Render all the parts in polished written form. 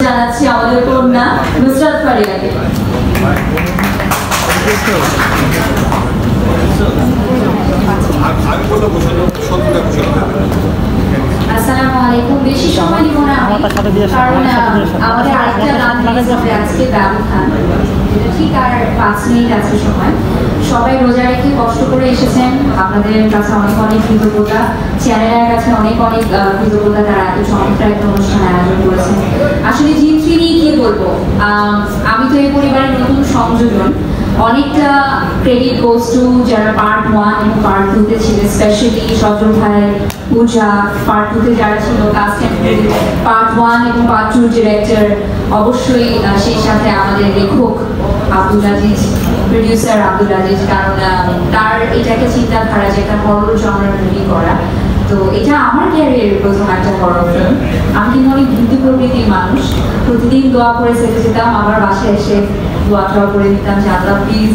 জানাচ্ছি আমাদের কন্যা নুসরাত ফারিয়াকে। আসসালামু আলাইকুম। বেশি সময় নিব না আমি, কারণ আমাদের আরেকটা গান হবে আজকে ব্যবধান, যেটা ঠিক আর 5 মিনিট আছে সময়। সবাই রোজা রেখে কষ্ট করে এসেছেন, আপনাদের কাছে অনেক অনেক কৃতজ্ঞতা, চ্যানেলের কাছে অনেক অনেক কৃতজ্ঞতা, তারা এত চমৎকার একটা অনুষ্ঠান আয়োজন করেছেন। আসলে জিনকে নিয়ে কি বলবো, আমি তো এই পরিবারের নতুন সংযোজন। অনেকটা ক্রেডিট গোজ টু যারা পার্ট 1 এবং পার্ট 2 তে ছিল, স্পেশালি সজল ভাই, পূজা, পার্ট 2 তে যারা ছিল কাস্ট এন্ড ক্রু, পার্ট 1 এবং পার্ট 2 ডিরেক্টর, অবশ্যই সেই সাথে আমাদের লেখক আব্দুল আজিজ, প্রডিউসার আব্দুল আজিজ, কারণ তার এটাকে চিন্তাধারা যে একটা হরর জনরার মুভি করা। তো এটা আমার ক্যারিয়ারের প্রথম একটা হরর ফিল্ম। আমি কিন্তু অনেক ভীতি প্রকৃতির মানুষ, প্রতিদিন দোয়া করে সেরে যেতাম, আবার বাসায় এসে দোয়াটা করে দিতাম যে আল্লাহ প্লিজ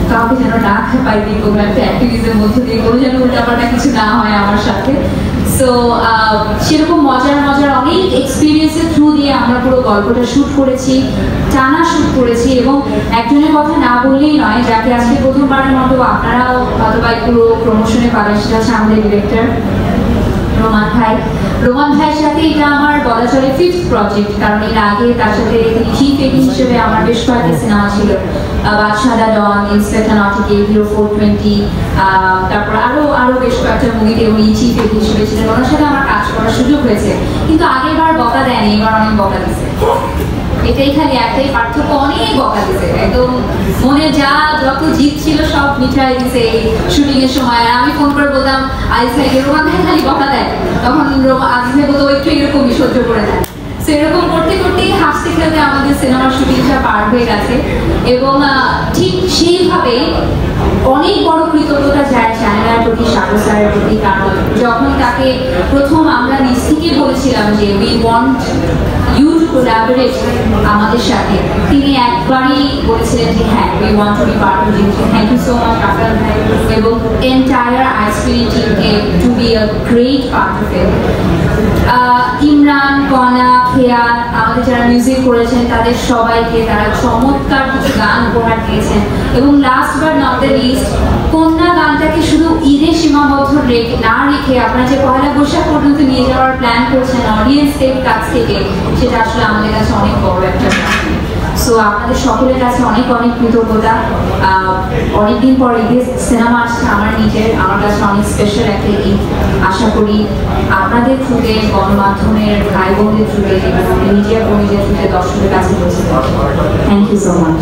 কাউকে যেন না পাই দিই, কোনো একটা অ্যাক্টিভিটির মধ্যে দিয়ে কোনো যেন উল্টাপাল্টা কিছু না হয় আমার সাথে। সো সেরকম মজার মজার অনেক এক্সপিরিয়েন্সের থ্রু দিয়ে আমরা পুরো গল্পটা শ্যুট করেছি, টানা শ্যুট করেছি। এবং একজনের কথা না বললেই নয়, যাকে আজকে প্রথমবারের মতো আপনারাও হয়তো বা পুরো প্রমোশনে পাবেন, সেটা হচ্ছে আমাদের ডিরেক্টর রোমান ভাই। রোমান ভাইয়ের সাথে এটা আমার বলা চলে 5th প্রজেক্ট, কারণ এর আগে তার সাথে তিনি চিফ এডিটর হিসেবে আমার বেশ কয়েকটা সিনেমা ছিল, বাদশাহ ডন, ইন্সপেক্টর নটিকে, হিরো 420, তারপর আরো বেশ কয়েকটা মুভিতে উনি চিফ এডিটর হিসেবে ছিলেন। ওনার সাথে আমার কাজ করার সুযোগ হয়েছে, কিন্তু আগের বার বকা দেয়নি, এবার অনেক বকা দিচ্ছে। এটাই খালি একটাই পার্থক্য, অনেক বকা দিছে, একদম মনে যা যত জিত ছিল সব মিঠাই দিছে এই শুটিং এর সময়। আর আমি ফোন করে বলতাম আইস ভাই, রোমান ভাই খালি বকা দেয়, তখন আজিজ ভাই বলতো একটু এরকমই সহ্য করে দেয়। সেরকম করতে করতেই হাসতে খেলতে আমাদের সিনেমার শুটিংটা পার হয়ে গেছে। এবং ঠিক সেইভাবে অনেক বড় কৃতজ্ঞতা যায় চ্যানেলের প্রতি, সাগর স্যারের প্রতি, কারণ যখন তাকে প্রথম আমরা নিজ থেকে বলেছিলাম যে we want you two collaborate আমাদের সাথে, তিনি একবারই বলেছিলেন যে হ্যাঁ we want to B part of it. Thank you so much Rafael ভাই এবং এন্টায়ার আইসক্রিম টিমকে two be a great part of it. Imran, কনা, খেয়া, আমাদের যারা মিউজিক করেছেন তাদের সবাইকে, তারা চমৎকার কিছু গান উপহার দিয়েছেন। এবং last but not the least, কন্যা গানটাকে শুধু ঈদে সীমাবদ্ধ না রেখে আপনারা যে পয়লা বৈশাখ পর্যন্ত নিয়ে যাওয়ার প্ল্যান করছেন অডিয়েন্সদের কাছ থেকে, সেটা আসলে আমাদের কাছে অনেক বড় একটা। সো আপনাদের সকলের কাছে অনেক অনেক কৃতজ্ঞতা। অনেকদিন পর ঈদের সিনেমা আসছে আমার নিজের, আমার কাছে অনেক স্পেশাল একটা ঈদ। আশা করি আপনাদের থ্রুতে, গণমাধ্যমের ভাই বোনদের থ্রুতে এবং মিডিয়া কর্মীদের থ্রুতে দর্শকের কাছে পৌঁছে দেবে। Thank you so much.